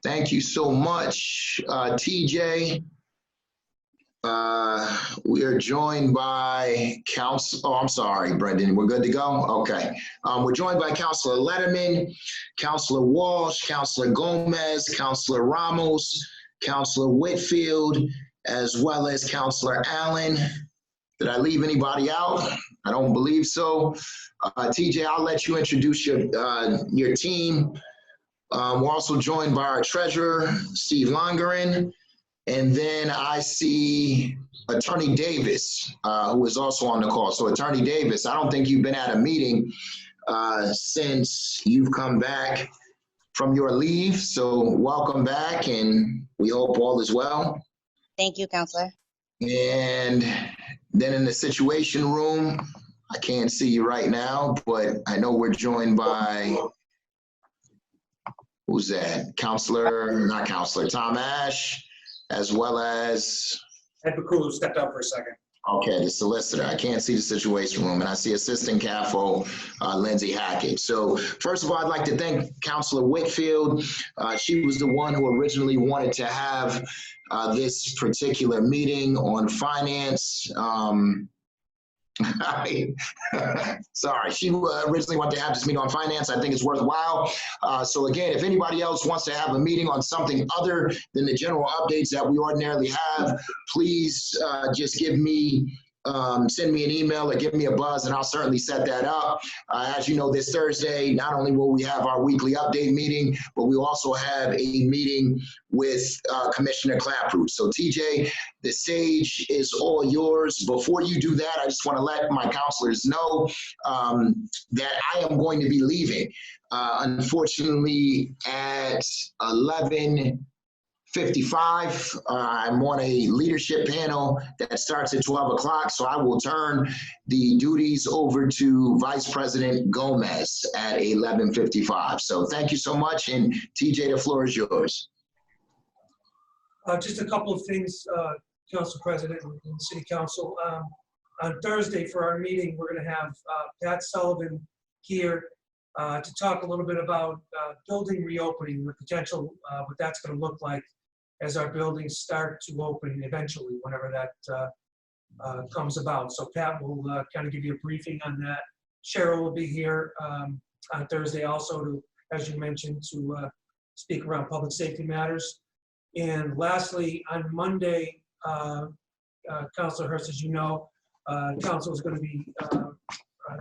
Thank you so much, TJ. We are joined by I'm sorry, Brendan, we're good to go? Okay. We're joined by Councillor Letterman, Councillor Walsh, Councillor Gomez, Councillor Ramos, Councillor Whitfield, as well as Councillor Allen. Did I leave anybody out? I don't believe so. TJ, I'll let you introduce your team. We're also joined by our treasurer, Steve Longerin. And then I see Attorney Davis, who is also on the call. So Attorney Davis, I don't think you've been at a meeting since you've come back from your leave. So welcome back, and we hope all is well. Thank you, Councillor. And then in the Situation Room, I can't see you right now, but I know we're joined by, who's that? Tom Ash, as well as Ed Bakulu stepped up for a second. Okay, the solicitor. I can't see the Situation Room, and I see Assistant CAFO Lindsay Hackett. So first of all, I'd like to thank Councillor Whitfield. She was the one who originally wanted to have this particular meeting on finance. Sorry, she originally wanted to have this meeting on finance. I think it's worthwhile. So again, if anybody else wants to have a meeting on something other than the general updates that we ordinarily have, please just give me, send me an email or give me a buzz, and I'll certainly set that up. As you know, this Thursday, not only will we have our weekly update meeting, but we also have a meeting with Commissioner Claproot. So TJ, the stage is all yours. Before you do that, I just want to let my counselors know that I am going to be leaving. Unfortunately, at 11:55, I'm on a leadership panel that starts at 12 o'clock, so I will turn the duties over to Vice President Gomez at 11:55. So thank you so much, and TJ, the floor is yours. Just a couple of things, Council President and City Council. On Thursday for our meeting, we're going to have Pat Sullivan here to talk a little bit about building reopening, the potential, what that's going to look like as our buildings start to open eventually, whenever that comes about. So Pat will kind of give you a briefing on that. Cheryl will be here on Thursday also to, as you mentioned, to speak around public safety matters. And lastly, on Monday, Councilor Hurst, as you know, Council is going to be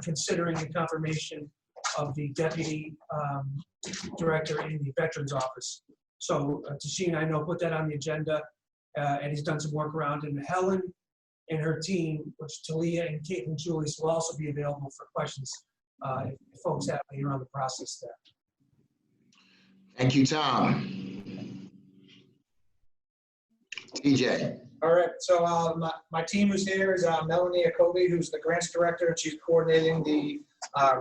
considering the confirmation of the Deputy Director in the Veterans Office. So Tashina, I know, put that on the agenda, and he's done some work around. And Helen and her team, which Talia and Kate and Julie, will also be available for questions if folks have any around the process there. Thank you, Tom. TJ. All right, so my team who's here is Melanie Akobe, who's the grants director, and she's coordinating the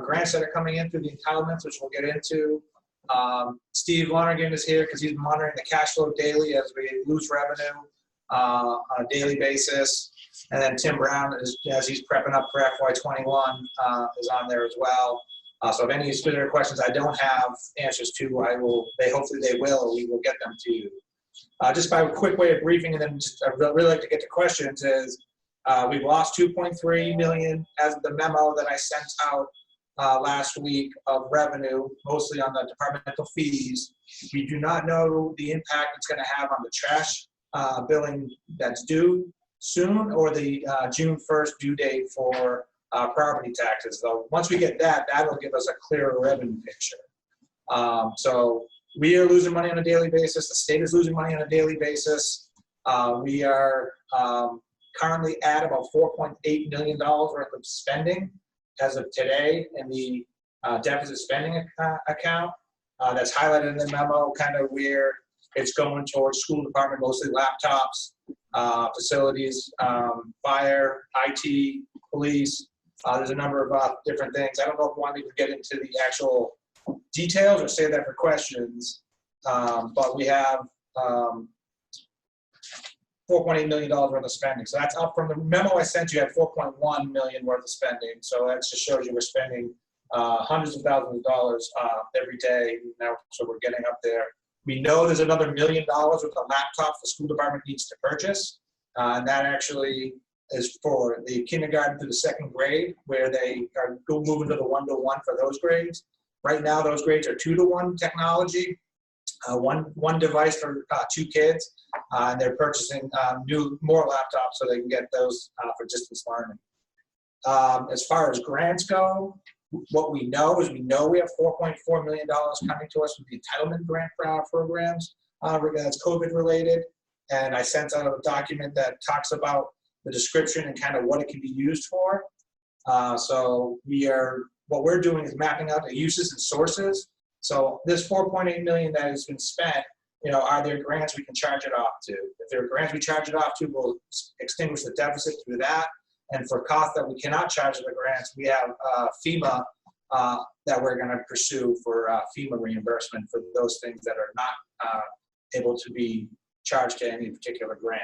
grants that are coming in through the entitlements, which we'll get into. Steve Lonergan is here because he's monitoring the cash flow daily as we lose revenue on a daily basis. And then Tim Brown, as he's prepping up for FY21, is on there as well. So if any specific questions I don't have answers to, hopefully they will, we will get them to you. Just by a quick way of briefing, and then just I'd really like to get to questions, is we've lost $2.3 million as the memo that I sent out last week of revenue, mostly on the departmental fees. We do not know the impact it's going to have on the trash billing that's due soon, or the June 1st due date for property taxes. Though once we get that, that'll give us a clearer revenue picture. So we are losing money on a daily basis. The state is losing money on a daily basis. We are currently at about $4.8 million worth of spending as of today in the deficit spending account. That's highlighted in the memo, kind of where it's going towards school department, mostly laptops, facilities, fire, IT, police. There's a number of different things. I don't know if you want me to get into the actual details or save that for questions, but we have $4.8 million worth of spending. So that's up from the memo I sent you, had $4.1 million worth of spending. So that just shows you we're spending hundreds of thousands of dollars every day now. So we're getting up there We know there's another $1 million worth of laptops the school department needs to purchase. And that actually is for the kindergarten through the 2nd grade, where they are moving to the 1-to-1 for those grades. Right now, those grades are 2-to-1 technology, one device for 2 kids, and they're purchasing more laptops so they can get those for distance learning. As far as grants go, what we know is we have $4.4 million coming to us from the entitlement grant programs that's COVID related. And I sent out a document that talks about the description and kind of what it can be used for. So what we're doing is mapping out the uses and sources. So this $4.8 million that has been spent, are there grants we can charge it off to? If there are grants we charge it off to, we'll extinguish the deficit through that. And for costs that we cannot charge the grants, we have FEMA that we're going to pursue for FEMA reimbursement for those things that are not able to be charged to any particular grant.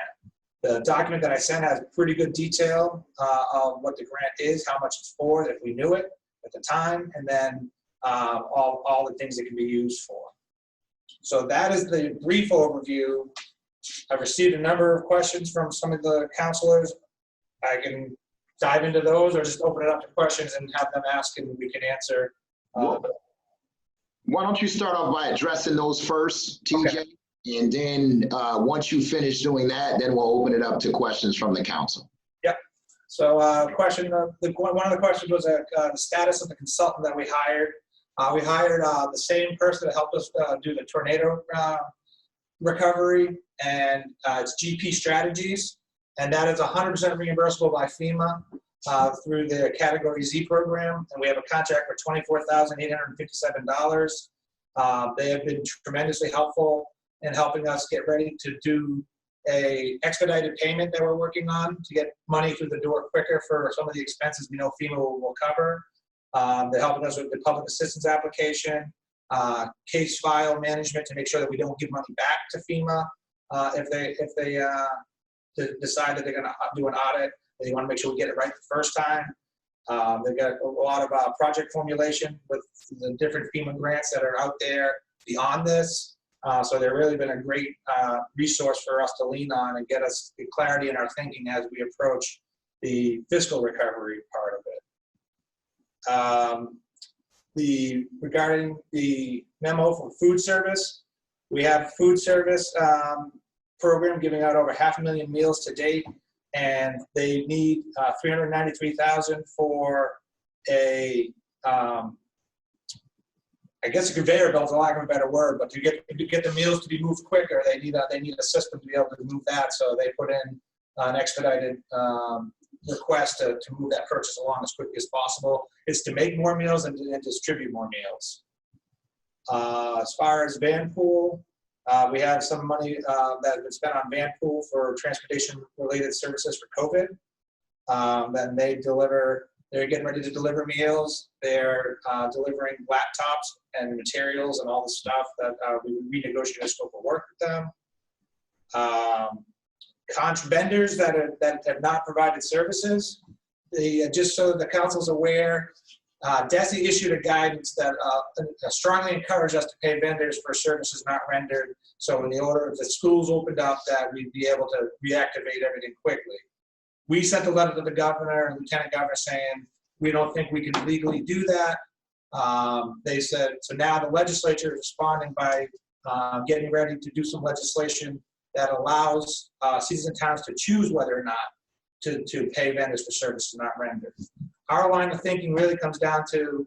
The document that I sent has pretty good detail of what the grant is, how much it's for, if we knew it at the time, and then all the things it can be used for. So that is the brief overview. I've received a number of questions from some of the counselors. I can dive into those or just open it up to questions and have them ask and we can answer. Why don't you start off by addressing those first, TJ? Okay. And then once you finish doing that, then we'll open it up to questions from the council. Yep. So one of the questions was the status of the consultant that we hired. We hired the same person that helped us do the tornado recovery, and it's GP Strategies. And that is 100% reimbursable by FEMA through the Category Z program. And we have a contract for $24,857. They have been tremendously helpful in helping us get ready to do a expedited payment that we're working on to get money through the door quicker for some of the expenses we know FEMA will cover. They're helping us with the public assistance application, case file management to make sure that we don't give money back to FEMA if they decide that they're going to do an audit. They want to make sure we get it right the first time. They've got a lot of project formulation with the different FEMA grants that are out there beyond this. So they've really been a great resource for us to lean on and get us the clarity in our thinking as we approach the fiscal recovery part of it. Regarding the memo for food service, we have food service program giving out over 500,000 meals to date, and they need $393,000 for a I guess a conveyor belt, for lack of a better word, but to get the meals to be moved quicker, they need a system to be able to move that. So they put in an expedited request to move that purchase along as quickly as possible. It's to make more meals and distribute more meals. As far as Vanpool, we have some money that has been spent on Vanpool for transportation-related services for COVID. Then they're getting ready to deliver meals. They're delivering laptops and materials and all the stuff that we renegotiated a scope of work with them. Vendors that have not provided services, just so the council's aware, DESI issued a guidance that strongly encouraged us to pay vendors for services not rendered. So in the order if the schools opened up, that we'd be able to reactivate everything quickly. We sent a letter to the governor and lieutenant governor saying, we don't think we can legally do that. They said, so now the legislature is responding by getting ready to do some legislation that allows cities and towns to choose whether or not to pay vendors for services not rendered. Our line of thinking really comes down to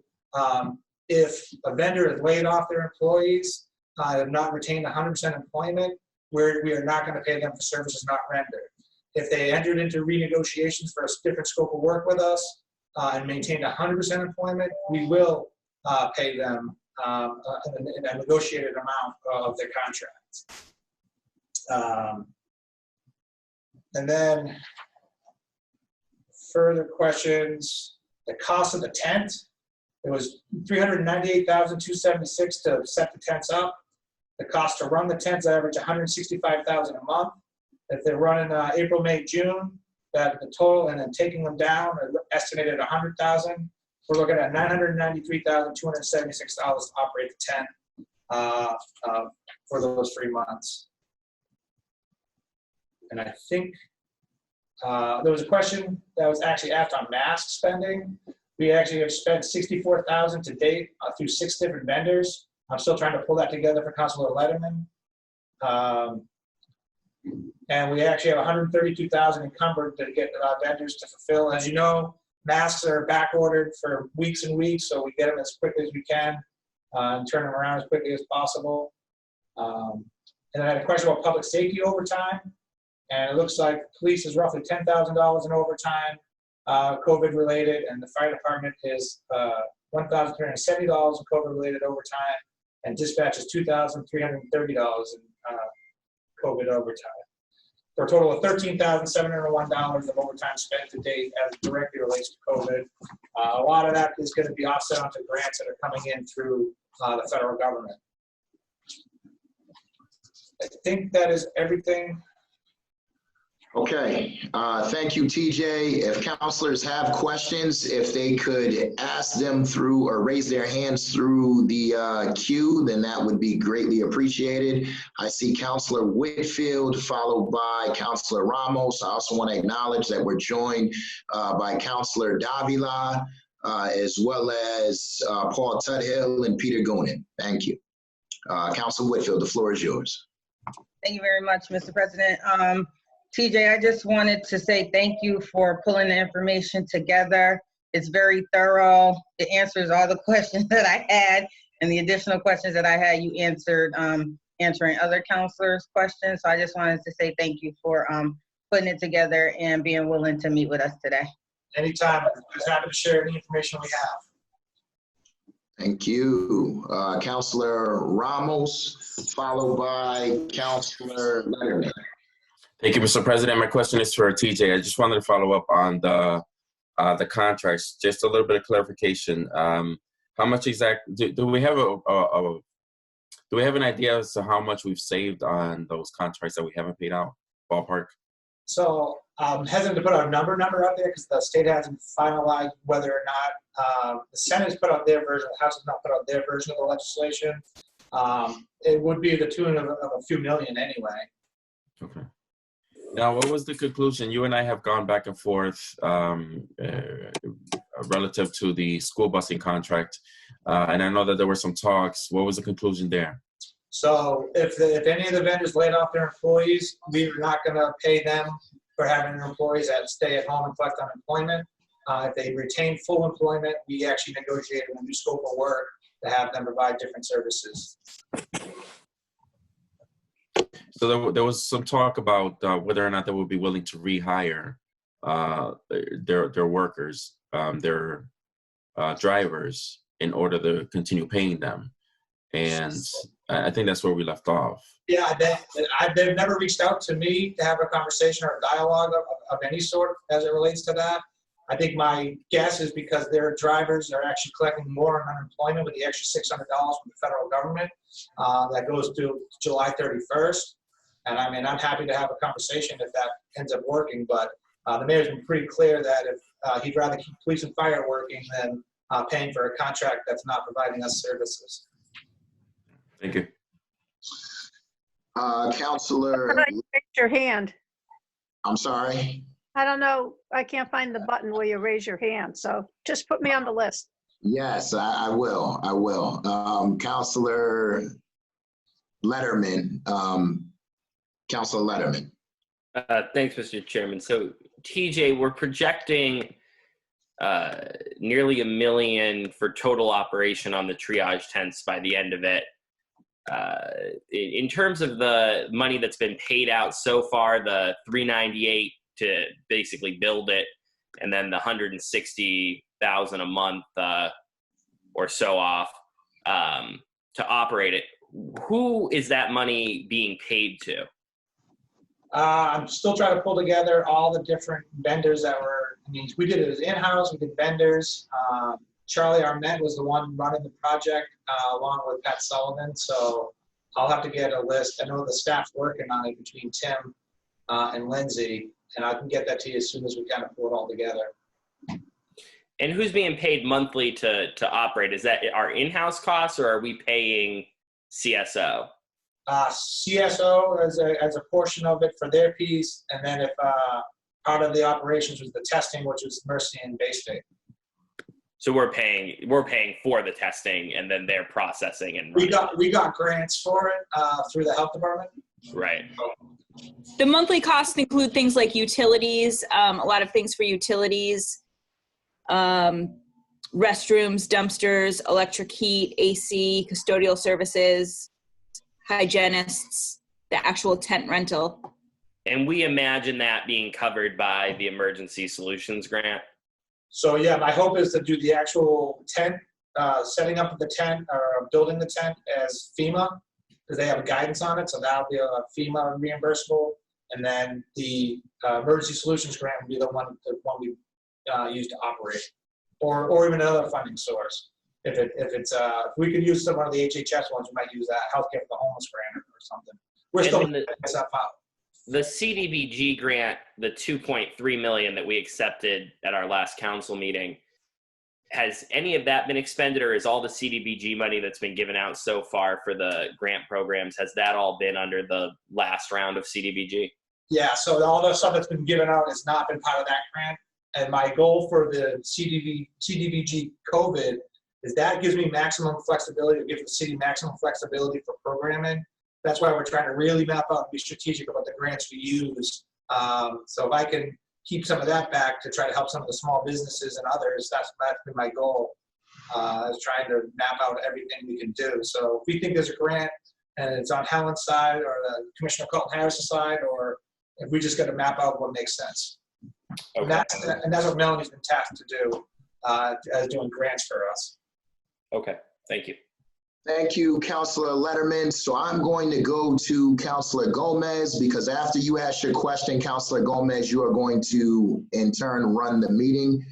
if a vendor has laid off their employees, have not retained 100% employment, we are not going to pay them for services not rendered. If they entered into renegotiations for a different scope of work with us and maintained 100% employment, we will pay them a negotiated amount of their contracts. And then further questions, the cost of the tent, it was $398,276 to set the tents up. The cost to run the tents average $165,000 a month. If they're running April, May, June, that the total, and then taking them down, estimated $100,000. We're looking at $993,276 to operate the tent. for those 3 months. And I think there was a question that was actually asked on mask spending. We actually have spent $64,000 to date through 6 different vendors. I'm still trying to pull that together for Councillor Letterman. And we actually have $132,000 encumbered to get vendors to fulfill. As you know, masks are back ordered for weeks and weeks, so we get them as quickly as we can and turn them around as quickly as possible. And I had a question about public safety overtime, and it looks like police is roughly $10,000 in overtime, COVID related, and the fire department is $1,370 in COVID related overtime, and dispatch is $2,330 in COVID overtime, for a total of $13,701 of overtime spent to date as it directly relates to COVID. A lot of that is going to be offset onto grants that are coming in through the federal government. I think that is everything. Okay, thank you, TJ. If councilors have questions, if they could ask them through or raise their hands through the queue, then that would be greatly appreciated. I see Councilor Whitfield followed by Councilor Ramos. I also want to acknowledge that we're joined by Councilor Davila, as well as Paul Tudhill and Peter Goonan. Thank you. Councilor Whitfield, the floor is yours. Thank you very much, Mr. President. TJ, I just wanted to say thank you for pulling the information together. It's very thorough. It answers all the questions that I had, and the additional questions that I had, you answered, answering other counselors' questions. So I just wanted to say thank you for putting it together and being willing to meet with us today. Anytime, I'm just happy to share any information we have. Thank you. Councilor Ramos, followed by Councilor Letterman. Thank you, Mr. President. My question is for TJ. I just wanted to follow up on the contracts. Just a little bit of clarification. How much do we have do we have an idea as to how much we've saved on those contracts that we haven't paid out? Ballpark. So I'm hesitant to put a number out there because the state hasn't finalized whether or not the Senate's put out their version, the House has not put out their version of the legislation. It would be the tune of a few million anyway. Okay. Now, what was the conclusion? You and I have gone back and forth relative to the school busing contract, and I know that there were some talks. What was the conclusion there? So if any of the vendors laid off their employees, we were not going to pay them for having their employees that stay at home and collect unemployment. If they retain full employment, we actually negotiated a new scope of work to have them provide different services. So there was some talk about whether or not they would be willing to rehire their workers, their drivers, in order to continue paying them. And I think that's where we left off. Yeah, they've never reached out to me to have a conversation or a dialogue of any sort as it relates to that. I think my guess is because their drivers are actually collecting more on unemployment with the extra $600 from the federal government that goes to July 31st. And I mean, I'm happy to have a conversation if that ends up working, but the mayor's been pretty clear that if he'd rather keep police and fire working than paying for a contract that's not providing us services. Thank you. Councilor. You raised your hand. I'm sorry. I don't know. I can't find the button where you raise your hand. So just put me on the list. Yes, I will. I will. Councilor Letterman. Councilor Letterman. Thanks, Mr. Chairman. So, TJ, we're projecting nearly $1 million for total operation on the triage tents by the end of it. In terms of the money that's been paid out so far, the $398 to basically build it, and then the $160,000 a month or so off to operate it. Who is that money being paid to? I'm still trying to pull together all the different vendors that were, I mean, we did it as in-house, we did vendors. Charlie Armett was the one running the project along with Pat Sullivan. So I'll have to get a list. I know the staff's working on it between Tim and Lindsay, and I can get that to you as soon as we kind of pull it all together. And who's being paid monthly to operate? Is that our in-house costs, or are we paying CSO? CSO as a portion of it for their piece, and then if part of the operations was the testing, which was Mercy and Bay State. So we're paying for the testing, and then they're processing and we got grants for it through the health department. right. The monthly costs include things like utilities, a lot of things for utilities, restrooms, dumpsters, electric heat, AC, custodial services, hygienists, the actual tent rental. And we imagine that being covered by the Emergency Solutions Grant. So yeah, my hope is to do the actual tent, setting up the tent or building the tent as FEMA, because they have guidance on it. So that'll be a FEMA reimbursable, and then the Emergency Solutions Grant will be the one we use to operate, or even another funding source. If we could use one of the HHS ones, we might use that Healthcare for the Homeless grant or something. We're still figuring this out. The CDBG grant, the $2.3 million that we accepted at our last council meeting, has any of that been expended, or is all the CDBG money that's been given out so far for the grant programs, has that all been under the last round of CDBG? Yeah, so all the stuff that's been given out has not been part of that grant. And my goal for the CDBG COVID is that gives me maximum flexibility, to give the city maximum flexibility for programming. That's why we're trying to really map out and be strategic about the grants we use. So if I can keep some of that back to try to help some of the small businesses and others, that's been my goal, is trying to map out everything we can do. So if we think there's a grant and it's on Helen's side or the Commissioner Colton Harris's side, or if we just got to map out what makes sense. Okay. And that's what Melanie's been tasked to do, as doing grants for us. Okay, thank you. Thank you, Councillor Letterman. So I'm going to go to Councillor Gomez, because after you ask your question, Councillor Gomez, you are going to in turn run the meeting.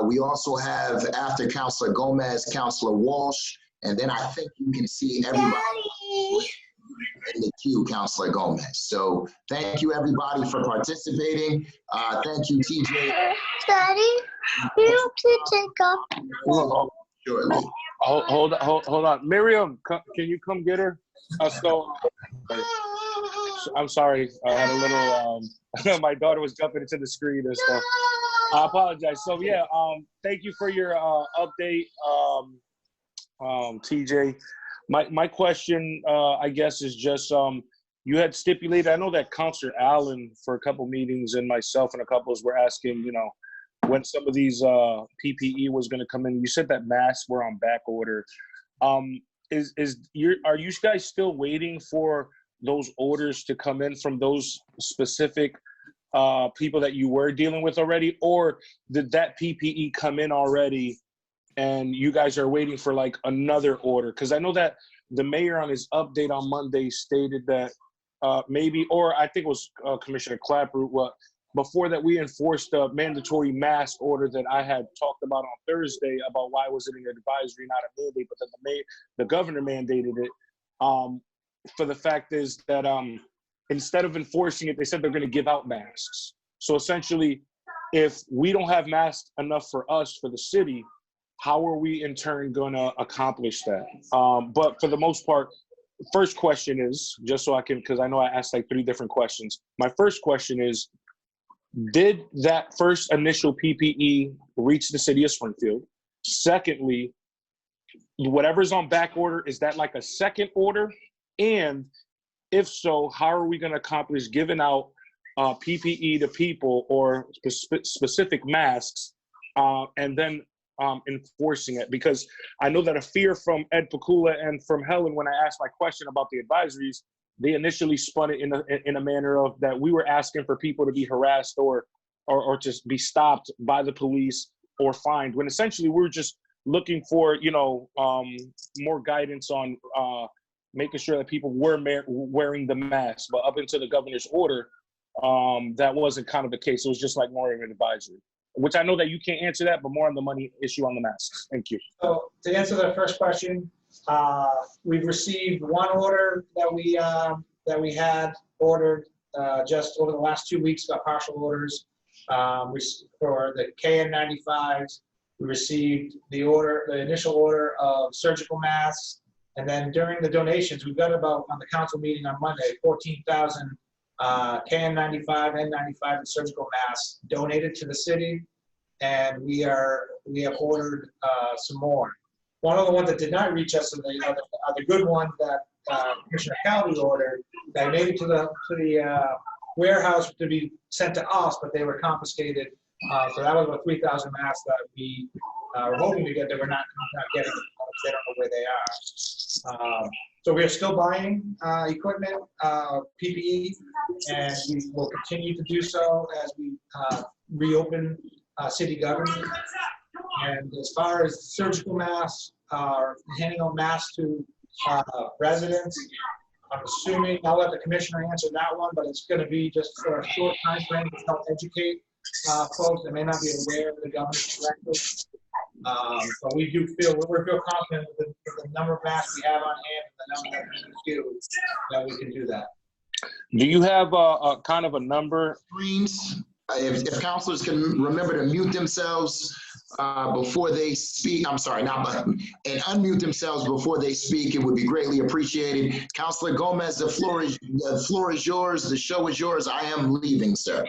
We also have, after Councillor Gomez, Councillor Walsh, and then I think you can see everybody in the queue, Councillor Gomez. So thank you everybody for participating. Thank you, TJ. Daddy, you can take off. Surely. Hold on. Miriam, can you come get her? I'm sorry. I had a little, my daughter was jumping into the screen and stuff. I apologize. So yeah, thank you for your update, TJ. My question, I guess, is just, you had stipulated, I know that Councillor Allen for a couple meetings and myself and a couple were asking, when some of these PPE was going to come in. You said that masks were on back order. Are you guys still waiting for those orders to come in from those specific people that you were dealing with already, or did that PPE come in already and you guys are waiting for like another order? Because I know that the mayor on his update on Monday stated that maybe, or I think it was Commissioner Clapper, before that we enforced the mandatory mask order that I had talked about on Thursday about why was it an advisory, not a mandate, but then the governor mandated it. For the fact is that instead of enforcing it, they said they're going to give out masks. So essentially, if we don't have masks enough for us, for the city, how are we in turn going to accomplish that? But for the most part, first question is, just so I can, because I know I asked like 3 different questions. My first question is, did that first initial PPE reach the city of Springfield? Secondly, whatever's on back order, is that like a second order? And if so, how are we going to accomplish giving out PPE to people, or specific masks, and then enforcing it? Because I know that a fear from Ed Pakula and from Helen, when I asked my question about the advisories, they initially spun it in a manner of that we were asking for people to be harassed or just be stopped by the police or fined, when essentially we were just looking for, more guidance on making sure that people were wearing the mask. But up until the governor's order, that wasn't kind of the case. It was just like more of an advisory, which I know that you can't answer that, but more on the money issue on the masks. Thank you. So to answer the first question, we've received one order that we had ordered just over the last 2 weeks, got partial orders. For the KN95s, we received the initial order of surgical masks, And then during the donations, we've got about, on the council meeting on Monday, 14,000 KN95, N95, and surgical masks donated to the city. And we have ordered some more. One of the ones that did not reach us are the good ones that Commissioner Calvi ordered, that made it to the warehouse to be sent to us, but they were confiscated. So that was about 3,000 masks that we were hoping to get, that we're not getting, because they don't know where they are. So we are still buying equipment, PPE, and we will continue to do so as we reopen city government. And as far as surgical masks, handing out masks to residents, I'm assuming, I'll let the commissioner answer that one, but it's going to be just for a short time frame to help educate folks that may not be aware of the government's directives. But we do feel, we're feel confident with the number of masks we have on hand and the number that we do, that we can do that. Do you have a kind of a number? Screens, if councilors can remember to mute themselves before they speak, I'm sorry, and unmute themselves before they speak, it would be greatly appreciated. Councilor Gomez, the floor is yours. The show is yours. I am leaving, sir.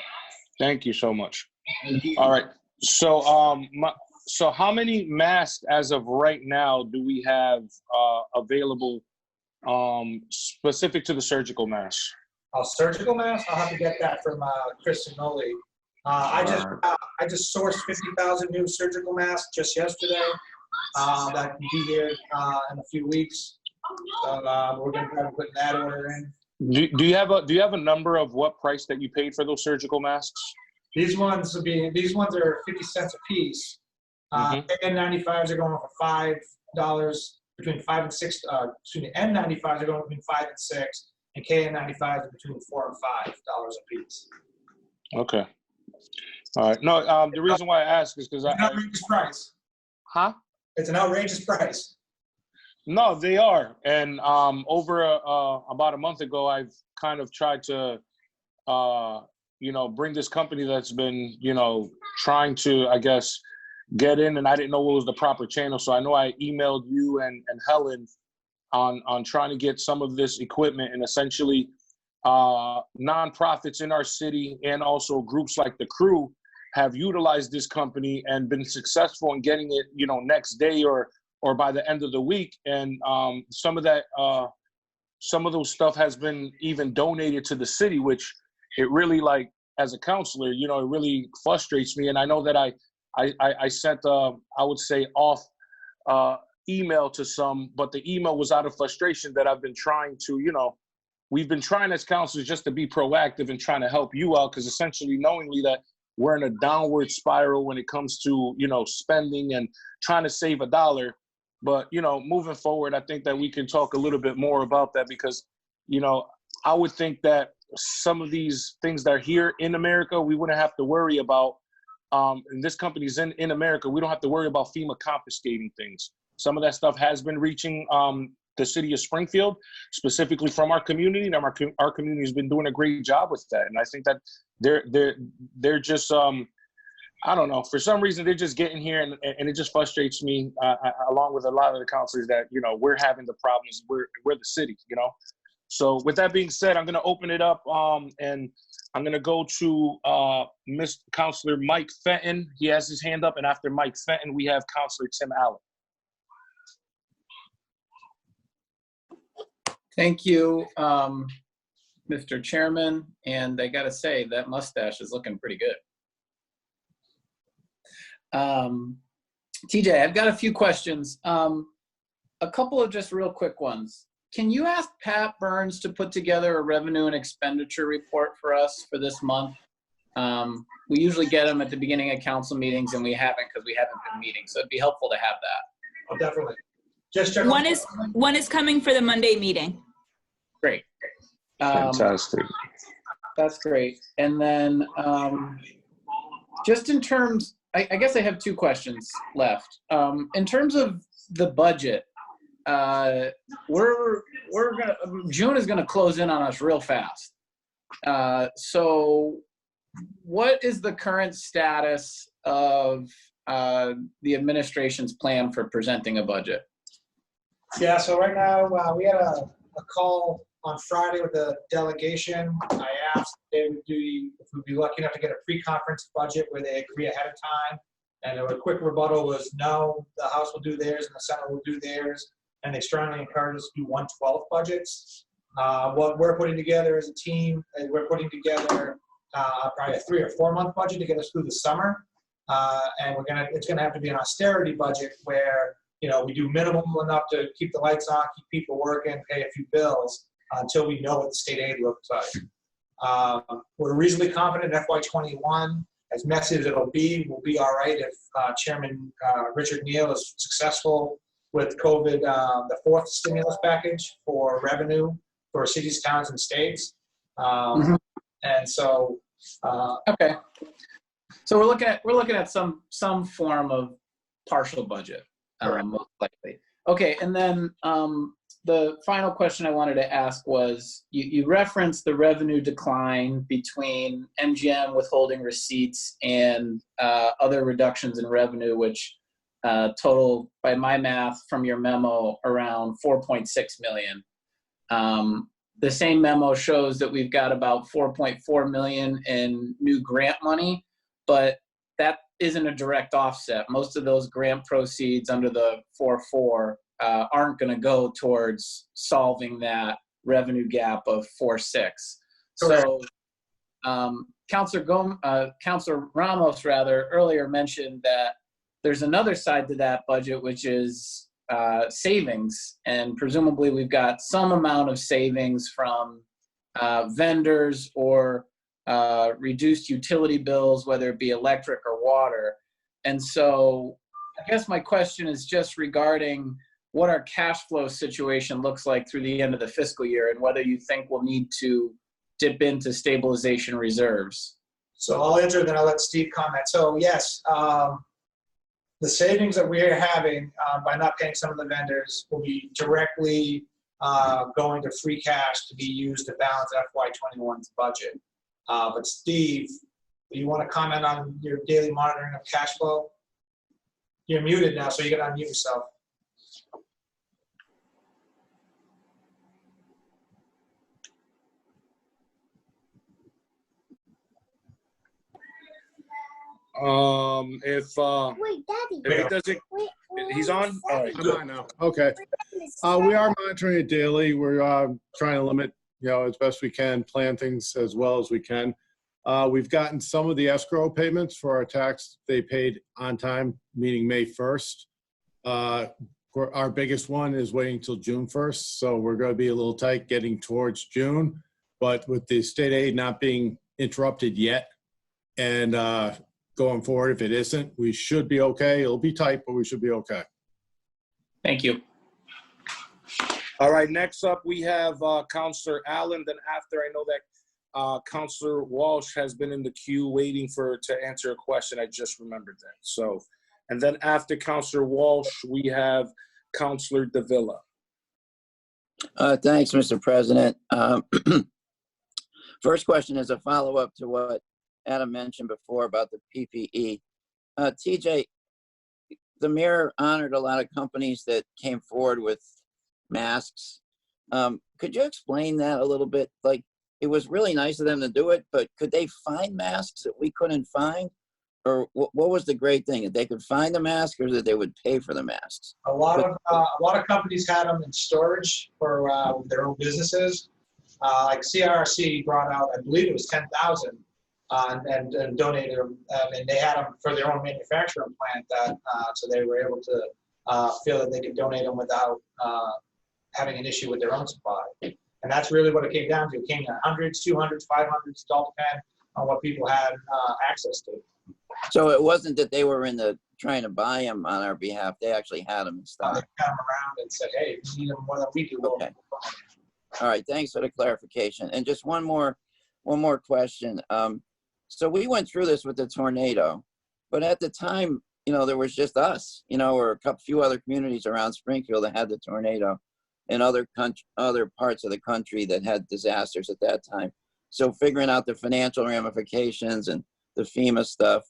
Thank you so much. Thank you. All right. So, so how many masks as of right now do we have available specific to the surgical mask? Surgical mask, I'll have to get that from Chris Sinoli. I just sourced 50,000 new surgical masks just yesterday. That can be here in a few weeks. So we're going to try to put that order in. Do you have a number of what price that you paid for those surgical masks? These ones are 50 cents a piece. N95s are going for $5, between $5 and $6. N95s are going between $5 and $6, and KN95s are between $4 and $5 a piece. Okay. All right. No, the reason why I ask is because it's an outrageous price. Huh? It's an outrageous price. No, they are. And over about a month ago, I've kind of tried to, bring this company that's been, trying to, I guess, get in, and I didn't know what was the proper channel. So I know I emailed you and Helen on trying to get some of this equipment, and essentially nonprofits in our city and also groups like the Crew have utilized this company and been successful in getting it, next day or by the end of the week. And some of those stuff has been even donated to the city, which it really, like, as a counselor, it really frustrates me. And I know that I sent I would say off email to some, but the email was out of frustration that I've been trying to, we've been trying as counselors just to be proactive and trying to help you out, because essentially knowingly that we're in a downward spiral when it comes to, spending and trying to save a dollar. But, moving forward, I think that we can talk a little bit more about that, because, I would think that some of these things that are here in America, we wouldn't have to worry about. And this company's in America, we don't have to worry about FEMA confiscating things. Some of that stuff has been reaching the city of Springfield, specifically from our community, and our community has been doing a great job with that. And I think that they're just, I don't know, for some reason they're just getting here, and it just frustrates me, along with a lot of the councilors, that, we're having the problems, we're the city, So with that being said, I'm going to open it up, and I'm going to go to Mr. Councilor Mike Fenton. He has his hand up, and after Mike Fenton, we have Councilor Tim Allen. Thank you, Mr. Chairman, and I gotta say, that mustache is looking pretty good. TJ, I've got a few questions. A couple of just real quick ones. Can you ask Pat Burns to put together a revenue and expenditure report for us for this month? We usually get them at the beginning of council meetings, and we haven't, because we haven't been meeting, so it'd be helpful to have that. Oh, definitely. One is coming for the Monday meeting. Great. Fantastic. That's great. And then just in terms, I guess I have two questions left. In terms of the budget, June is gonna close in on us real fast. So what is the current status of the administration's plan for presenting a budget? Yeah, so right now, we had a call on Friday with the delegation. I asked if we'd be lucky enough to get a pre-conference budget where they agree ahead of time. And a quick rebuttal was no, the House will do theirs and the Senate will do theirs. And they strongly encourage us to do 1/12 budgets. What we're putting together as a team, is we're putting together probably a 3 or 4 month budget to get us through the summer. And it's gonna have to be an austerity budget where, you know, we do minimal enough to keep the lights on, keep people working, pay a few bills until we know what the state aid looks like. We're reasonably confident in FY21. As messy as it'll be, we'll be all right if Chairman Richard Neal is successful with COVID, the 4th stimulus package for revenue for cities, towns, and states. And so, Okay. So we're looking at some form of partial budget, most likely. Okay, and then the final question I wanted to ask was, you referenced the revenue decline between MGM withholding receipts and other reductions in revenue, which total, by my math from your memo, around 4.6 million. The same memo shows that we've got about 4.4 million in new grant money, but that isn't a direct offset. Most of those grant proceeds under the 4.4 aren't going to go towards solving that revenue gap of 4.6. So Councillor Ramos earlier mentioned that there's another side to that budget, which is savings, and presumably we've got some amount of savings from vendors or reduced utility bills, whether it be electric or water. And so I guess my question is just regarding what our cash flow situation looks like through the end of the fiscal year, and whether you think we'll need to dip into stabilization reserves. So I'll answer, then I'll let Steve comment. So yes, the savings that we're having by not paying some of the vendors will be directly going to free cash to be used to balance FY21's budget. But Steve, do you want to comment on your daily monitoring of cash flow? You're muted now, so you got to unmute yourself. Wait, Daddy. If it doesn't, he's on? All right, I'm on now. Okay. We are monitoring it daily. We're trying to limit, as best we can, plan things as well as we can. We've gotten some of the escrow payments for our tax. They paid on time, meaning May 1st. Our biggest one is waiting till June 1st. So we're going to be a little tight getting towards June. But with the state aid not being interrupted yet, and going forward, if it isn't, we should be okay. It'll be tight, but we should be okay. Thank you. All right, next up we have Councillor Allen. Then after, I know that Councillor Walsh has been in the queue waiting to answer a question. I just remembered that. So, and then after Councillor Walsh, we have Councillor Davila. Thanks, Mr. President. First question is a follow-up to what Adam mentioned before about the PPE. TJ, the mayor honored a lot of companies that came forward with masks. Could you explain that a little bit? Like, it was really nice of them to do it, but could they find masks that we couldn't find? Or what was the great thing? That they could find the mask, or that they would pay for the masks? A lot of companies had them in storage for their own businesses. Like CRC brought out, I believe it was 10,000. And donated them, and they had them for their own manufacturing plant. So they were able to feel that they could donate them without having an issue with their own supply. And that's really what it came down to. It came in hundreds, 200s, 500s, it all depend on what people had access to. So it wasn't that they were trying to buy them on our behalf. They actually had them in stock. They found them around and said, hey, if you need them more than we do. Okay. All right, thanks for the clarification. And just one more question. So we went through this with the tornado, but at the time, there was just us, or a few other communities around Springfield that had the tornado, and other parts of the country that had disasters at that time. So figuring out the financial ramifications and the FEMA stuff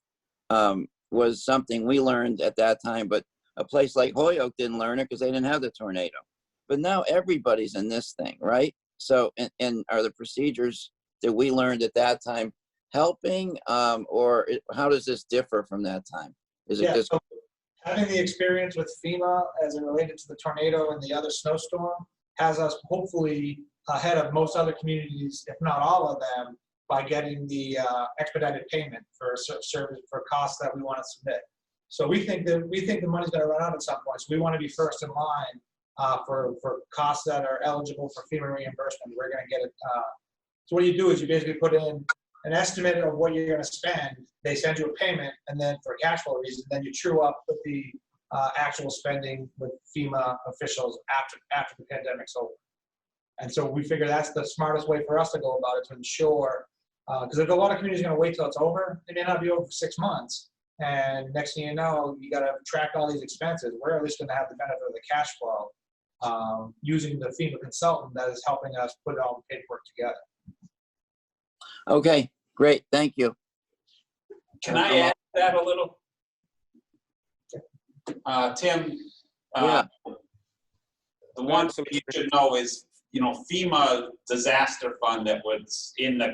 was something we learned at that time. But a place like Holyoke didn't learn it because they didn't have the tornado. But now everybody's in this thing, right? So, and are the procedures that we learned at that time helping, or how does this differ from that time? Is it just so having the experience with FEMA as it related to the tornado and the other snowstorm has us hopefully ahead of most other communities, if not all of them, by getting the expedited payment for service for costs that we want to submit. So we think the money's going to run out at some point. So we want to be first in line for costs that are eligible for FEMA reimbursement. We're going to get it. So what you do is you basically put in an estimate of what you're going to spend. They send you a payment, and then for cash flow reasons, then you true up with the actual spending with FEMA officials after the pandemic's over. And so we figure that's the smartest way for us to go about it, to ensure, because if a lot of communities are going to wait till it's over, it may not be over for 6 months. And next thing you know, you got to track all these expenses. We're at least going to have the benefit of the cash flow using the FEMA consultant that is helping us put all the paperwork together. Okay, great, thank you. Can I add that a little? Tim, Yeah. the one thing you should know is, FEMA disaster fund that was in the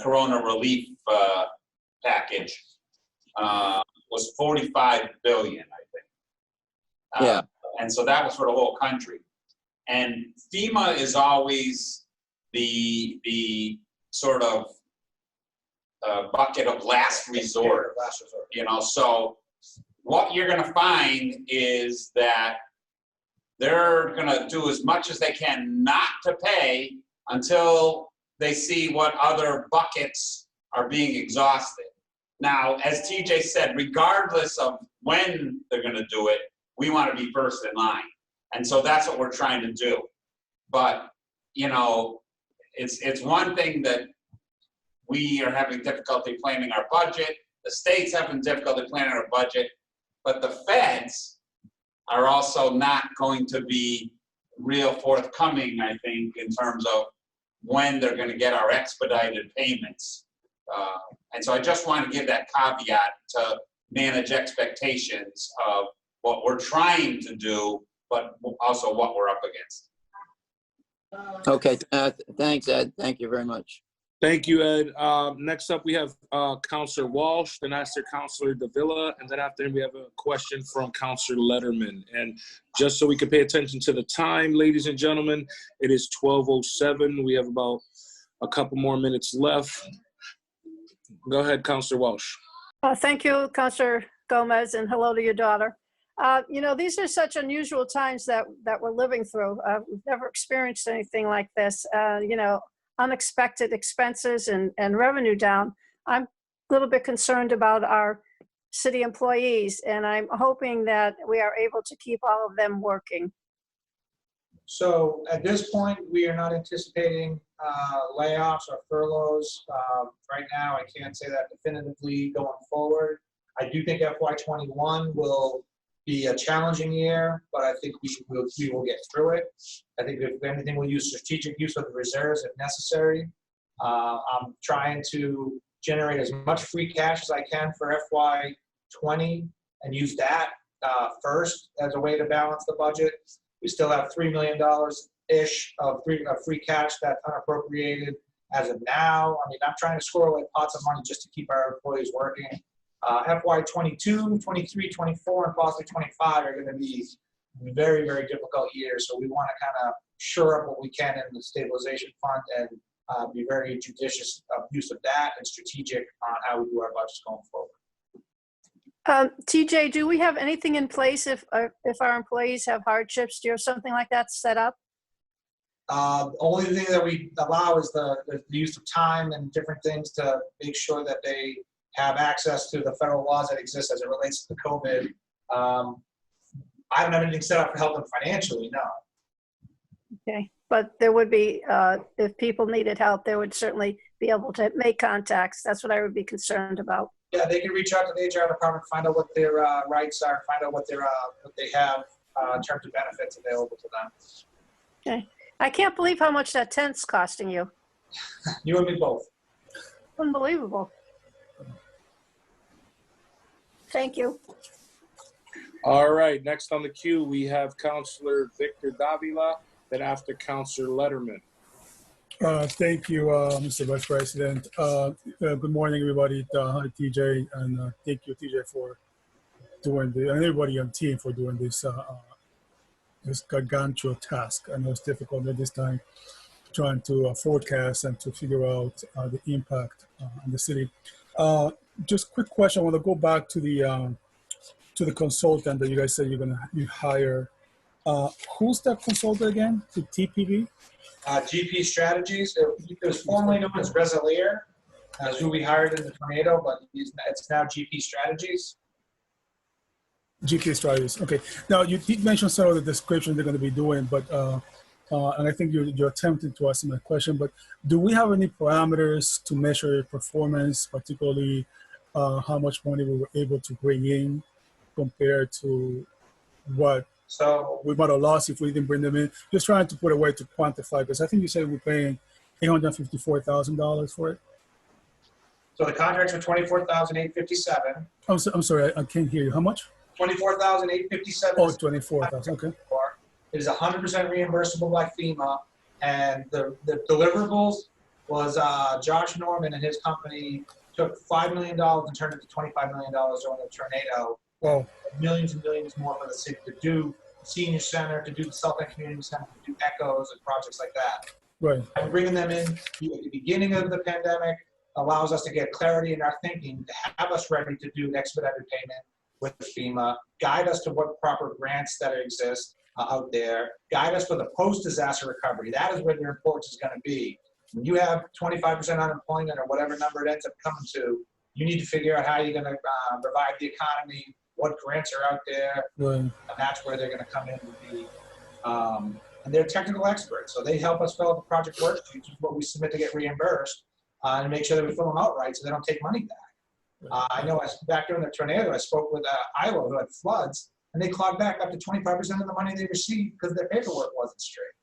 Corona relief package was $45 billion, I think. Yeah. And so that was for the whole country. And FEMA is always the sort of bucket of last resort. So what you're going to find is that they're going to do as much as they can not to pay until they see what other buckets are being exhausted. Now, as TJ said, regardless of when they're going to do it, we want to be first in line. And so that's what we're trying to do. But, it's one thing that we are having difficulty planning our budget. The state's having difficulty planning our budget. But the feds are also not going to be real forthcoming, I think, in terms of when they're going to get our expedited payments. And so I just want to give that caveat to manage expectations of what we're trying to do, but also what we're up against. Okay, thanks, Ed. Thank you very much. Thank you, Ed. Next up, we have Councillor Walsh, then after Councillor Davila, and then after him, we have a question from Councillor Letterman. And just so we can pay attention to the time, ladies and gentlemen, it is 12:07. We have about a couple more minutes left. Go ahead, Councillor Walsh. Thank you, Councillor Gomez, and hello to your daughter. These are such unusual times that we're living through. We've never experienced anything like this. Unexpected expenses and revenue down. I'm a little bit concerned about our city employees, and I'm hoping that we are able to keep all of them working. So at this point, we are not anticipating layoffs or furloughs. Right now, I can't say that definitively going forward. I do think FY21 will be a challenging year, but I think we will get through it. I think if anything, we'll use strategic use of the reserves if necessary. I'm trying to generate as much free cash as I can for FY20 and use that first as a way to balance the budget. We still have $3 million-ish of free cash that's unappropriated as of now. I mean, I'm trying to squirrel away pots of money just to keep our employees working. FY22, 23, 24, and possibly 25 are going to be very, very difficult years. So we want to kind of shore up what we can in the stabilization fund and be very judicious of use of that and strategic on how we do our budgets going forward. TJ, do we have anything in place if our employees have hardships? Do you have something like that set up? Only thing that we allow is the use of time and different things to make sure that they have access to the federal laws that exist as it relates to COVID. I haven't had anything set up to help them financially, no. Okay, but there would be, if people needed help, they would certainly be able to make contacts. That's what I would be concerned about. Yeah, they can reach out to the HR department, find out what their rights are, find out what they have in terms of benefits available to them. Okay, I can't believe how much that tent's costing you. You and me both. Unbelievable. Thank you. All right, next on the queue, we have Councillor Victor Davila, then after Councillor Letterman. Thank you, Mr. Vice President. Good morning, everybody. Hi, TJ, and thank you, TJ, for doing and everybody on team for doing this this gargantuan task. I know it's difficult at this time, trying to forecast and to figure out the impact on the city. Just quick question. I want to go back to the consultant that you guys said you hire. Who's that consultant again? The TPV? GP Strategies. It was formerly known as Resilier, as who we hired in the tornado, but it's now GP Strategies. GP Strategies. Okay. Now you did mention some of the description they're going to be doing, but and I think you're attempting to answer my question. But do we have any parameters to measure performance, particularly how much money we were able to bring in compared to what we might have lost if we didn't bring them in? Just trying to put a way to quantify, because I think you said we're paying $854,000 for it. So the contracts are $24,857. I'm sorry, I can't hear you. How much? $24,857. Oh, 24,000. Okay. It is 100% reimbursable by FEMA, and the deliverables was Josh Norman and his company took $5 million and turned it to $25 million during the tornado. Wow. Millions and millions more for the city to do senior center, to do the South End Community Center, to do echoes and projects like that. Right. And bringing them in at the beginning of the pandemic allows us to get clarity in our thinking, to have us ready to do expedited payment with FEMA, guide us to what proper grants that exist out there, guide us for the post-disaster recovery. That is where the importance is going to be. When you have 25% unemployment or whatever number it ends up coming to, you need to figure out how you're going to revive the economy, what grants are out there, right. And that's where they're going to come in to be. And they're technical experts, so they help us fill out the project worksheets, which is what we submit to get reimbursed, and make sure that we fill them out right so they don't take money back. I know back during the tornado, I spoke with Iowa who had floods, and they clawed back up to 25% of the money they received because their paperwork wasn't straight.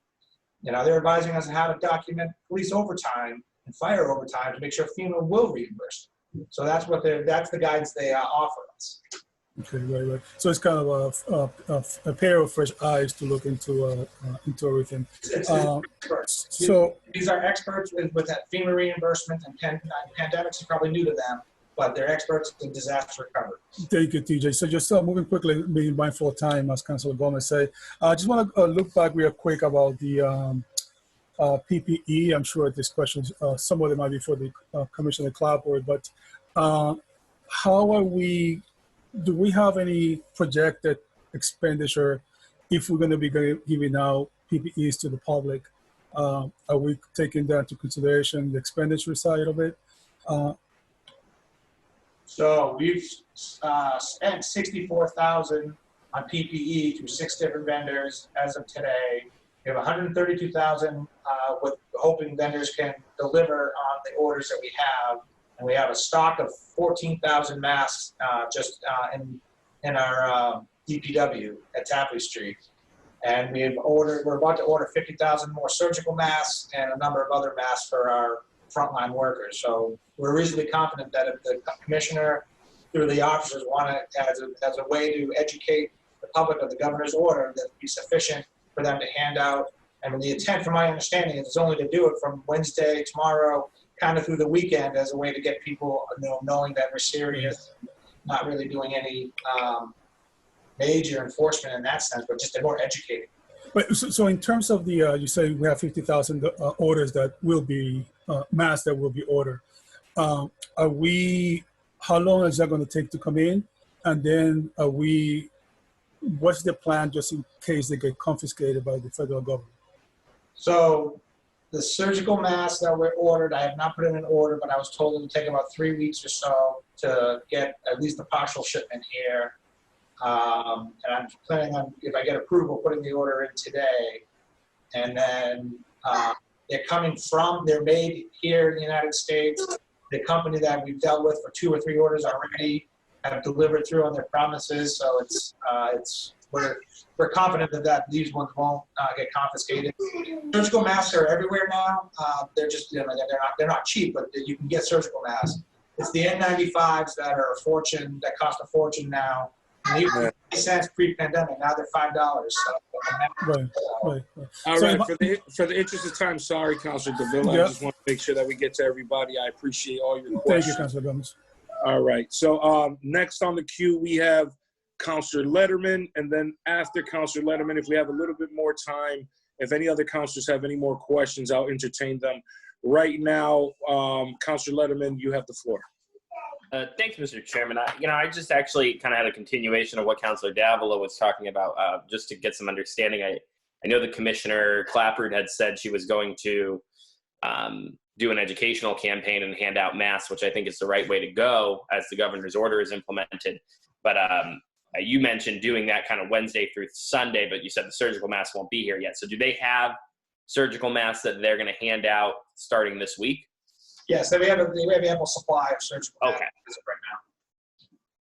You know, they're advising us on how to document police overtime and fire overtime to make sure FEMA will reimburse them. So that's the guidance they offer us. Okay, right. So it's kind of a pair of fresh eyes to look into everything. So these are experts with that FEMA reimbursement, and pandemics are probably new to them, but they're experts in disaster recovery. Thank you, TJ. So just moving quickly, being mindful of time, as Councilor Gomez said, I just want to look back real quick about the PPE. I'm sure this question, some of it might be for the Commissioner Clapper, but how are we? Do we have any projected expenditure if we're going to be giving out PPEs to the public? Are we taking that into consideration, the expenditure side of it? So we've spent $64,000 on PPE through 6 different vendors as of today. We have $132,000 with hoping vendors can deliver on the orders that we have. And we have a stock of 14,000 masks just in our DPW at Tapley Street. And we're about to order 50,000 more surgical masks and a number of other masks for our frontline workers. So we're reasonably confident that if the commissioner, through the officers, want to, as a way to educate the public of the governor's order, that would be sufficient for them to hand out. And the intent, from my understanding, is only to do it from Wednesday, tomorrow, kind of through the weekend, as a way to get people, knowing that we're serious, not really doing any major enforcement in that sense, but just a more educated. But so in terms of the, you say we have 50,000 orders that will be masks that will be ordered. How long is that going to take to come in? And then what's the plan just in case they get confiscated by the federal government? So the surgical masks that were ordered, I have not put in an order, but I was told it would take about 3 weeks or so to get at least a partial shipment here. And I'm planning on, if I get approval, putting the order in today. And then they're made here in the United States. The company that we've dealt with for 2 or 3 orders already have delivered through on their promises. So we're confident that these ones won't get confiscated. Surgical masks are everywhere now. They're just, they're not cheap, but you can get surgical masks. It's the N95s that are that cost a fortune now. They were 3 cents pre-pandemic, now they're $5. Right. All So right, if I- for the interest of time, sorry, Councilor Davila. Yeah. I just want to make sure that we get to everybody. I appreciate all your Thank questions. you, Councilor Gomez. All right. So next on the queue, we have Councilor Letterman. And then after Councilor Letterman, if we have a little bit more time, if any other councilors have any more questions, I'll entertain them. Right now, Councilor Letterman, you have the floor. Thanks, Mr. Chairman. I just actually kind of had a continuation of what Councilor Davila was talking about, just to get some understanding. I know the Commissioner Clapper had said she was going to do an educational campaign and hand out masks, which I think is the right way to go as the governor's order is implemented. But you mentioned doing that kind of Wednesday through Sunday, but you said the surgical masks won't be here yet. So do they have surgical masks that they're going to hand out starting this week? Yes, we have ample supply of surgical masks right now.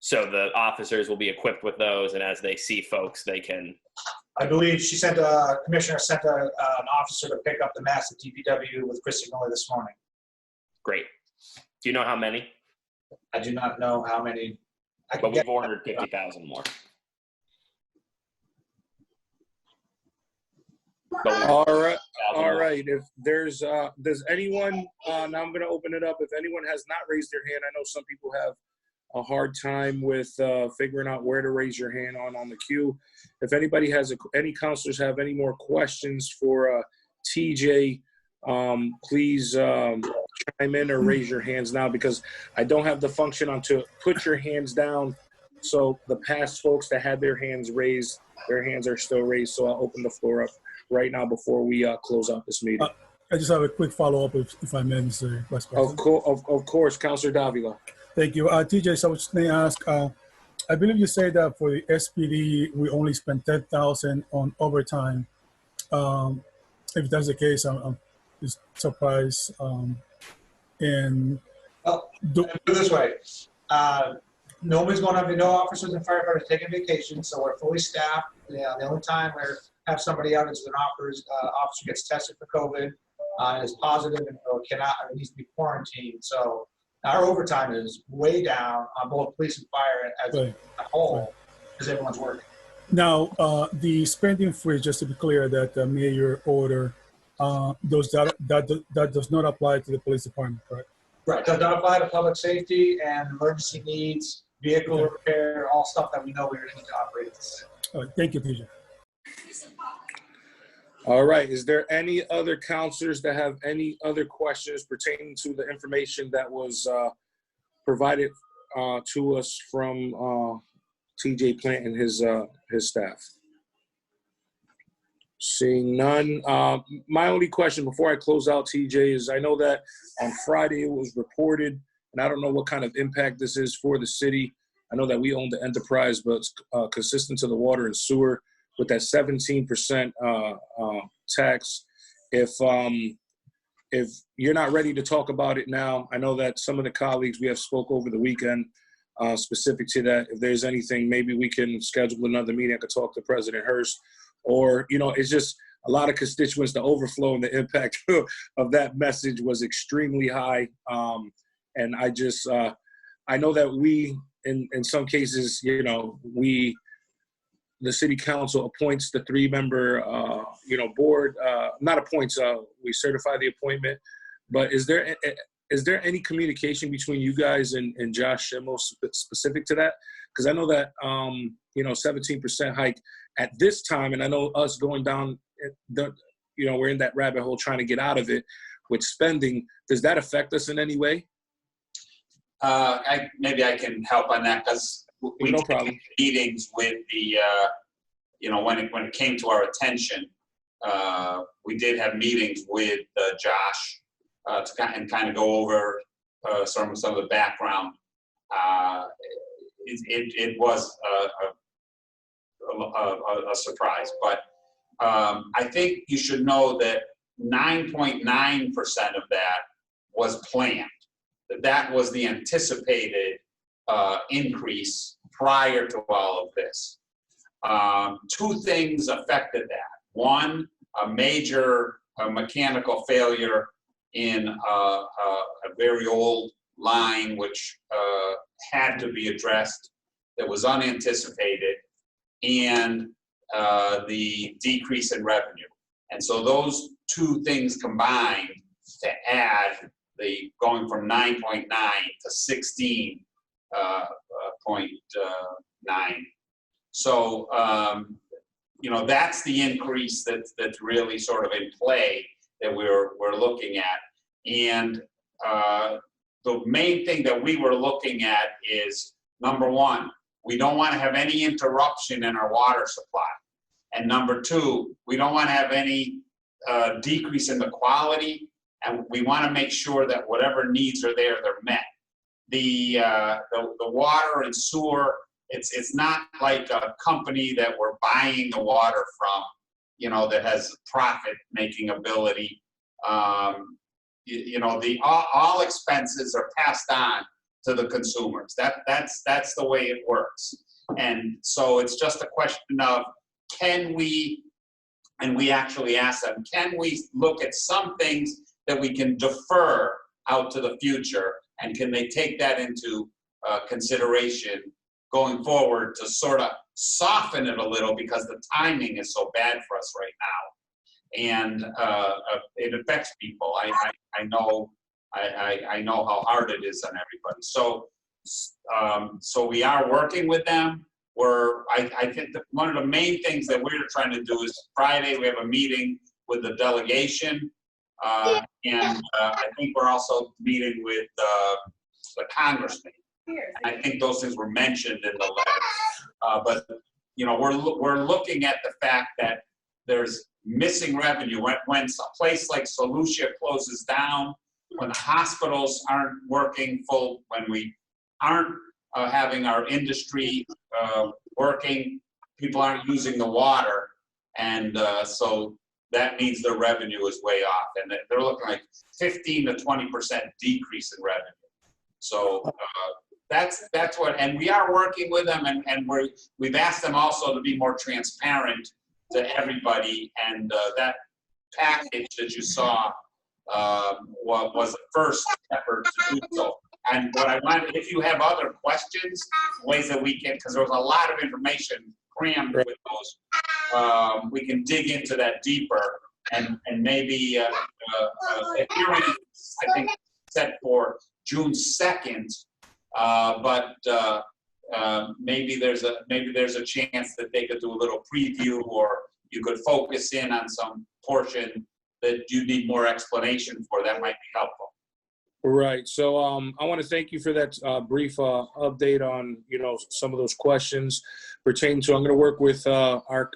So the officers will be equipped with those, and as they see folks, they can. I believe Commissioner sent an officer to pick up the masks at DPW with Christy Miller this morning. Great. Do you know how many? I do not know how many. But we've ordered 50,000 more. All right. If there's, does anyone, now I'm going to open it up. If anyone has not raised their hand, I know some people have a hard time with figuring out where to raise your hand on the queue. If anybody has, any counselors have any more questions for TJ, please chime in or raise your hands now, because I don't have the function on to put your hands down. So the past folks that had their hands raised, their hands are still raised. So I'll open the floor up right now before we close out this meeting. I just have a quick follow-up, if I may, Mr. Vice President. Of course, Councilor Davila. Thank you. TJ, so I was just going to ask, I believe you say that for the SPD, we only spent $10,000 on overtime. If that's the case, I'm just surprised. And put it this way, nobody's going to have no officers and firefighters taking vacation, so we're fully staffed. Yeah, the only time we have somebody out is an officer gets tested for COVID and is positive and needs to be quarantined. So our overtime is way down on both police and fire as a whole, because everyone's working. Now, the spending freeze, just to be clear, that the mayor order, that does not apply to the police department, correct? Right, does not apply to public safety and emergency needs, vehicle repair, all stuff that we know we're going to need to operate this. All right, thank you, TJ. All right, is there any other counselors that have any other questions pertaining to the information that was provided to us from TJ Plant and his staff? Seeing none. My only question before I close out, TJ, is I know that on Friday it was reported, and I don't know what kind of impact this is for the city. I know that we own the enterprise, but it's consistent to the water and sewer with that 17% tax. If you're not ready to talk about it now, I know that some of the colleagues we have spoke over the weekend specific to that. If there's anything, maybe we can schedule another meeting. I could talk to President Hurst. Or, it's just a lot of constituents, the overflow and the impact of that message was extremely high. And I know that we, in some cases, the city council appoints the 3-member, board, not appoints, we certify the appointment. But is there any communication between you guys and Josh Schimel specific to that? Because I know that, 17% hike at this time, and I know us going down, we're in that rabbit hole trying to get out of it with spending. Does that affect us in any way? Maybe I can help on that, because we no problem. Meetings with the, when it came to our attention, we did have meetings with Josh to kind of go over some of the background. It was a surprise, but I think you should know that 9.9% of that was planned. That was the anticipated increase prior to all of this. 2 things affected that. One, a major mechanical failure in a very old line, which had to be addressed that was unanticipated and the decrease in revenue. And so those two things combined to add the going from 9.9 to 16.9. So, you know, that's the increase that's really sort of in play that we're looking at. And the main thing that we were looking at is, number one, we don't want to have any interruption in our water supply. And number two, we don't want to have any decrease in the quality, and we want to make sure that whatever needs are there, they're met. The water and sewer, it's not like a company that we're buying the water from, you know, that has profit-making ability. You know, all expenses are passed on to the consumers. That's the way it works. And so it's just a question of, can we, and we actually ask them, can we look at some things that we can defer out to the future, and can they take that into consideration going forward to sort of soften it a little, because the timing is so bad for us right now. And it affects people. I know how hard it is on everybody. So we are working with them. I think that one of the main things that we're trying to do is Friday we have a meeting with the delegation, and I think we're also meeting with the congressman. I think those things were mentioned in the letter, but you know, we're looking at the fact that there's missing revenue when a place like Solutia closes down, when the hospitals aren't working full, when we aren't having our industry working, people aren't using the water, and so that means their revenue is way off, and they're looking like 15 to 20% decrease in revenue. So that's what, and we are working with them, and we've asked them also to be more transparent to everybody, and that package that you saw was the first effort to do so. And what I wanted, if you have other questions, ways that we can, because there was a lot of information crammed with those, we can dig into that deeper, and maybe a hearing, I think, set for June 2nd, but maybe there's a chance that they could do a little preview, or you could focus in on some portion that you need more explanation for. That might be helpful. Right. So I want to thank you for that brief update on, you know, some of those questions pertaining to. I'm going to work with our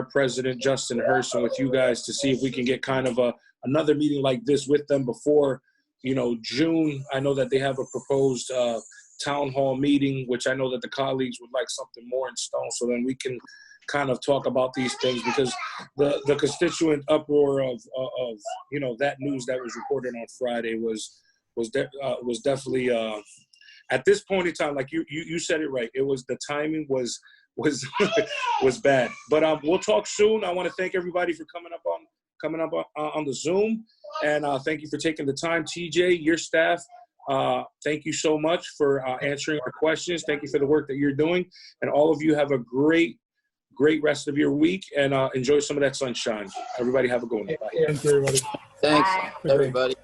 president, Justin Hurst, and with you guys to see if we can get kind of another meeting like this with them before, you know, June. I know that they have a proposed town hall meeting, which I know that the colleagues would like something more in stone, so then we can kind of talk about these things, because the constituent uproar of you know, that news that was reported on Friday was definitely at this point in time, like you said it right. It was, the timing was was bad. But we'll talk soon. I want to thank everybody for coming up on the Zoom, and thank you for taking the time. TJ, your staff, thank you so much for answering our questions. Thank you for the work that you're doing, and all of you have a great rest of your week, and enjoy some of that sunshine. Everybody have a good one. Bye. Thank you, everybody. Thanks, everybody.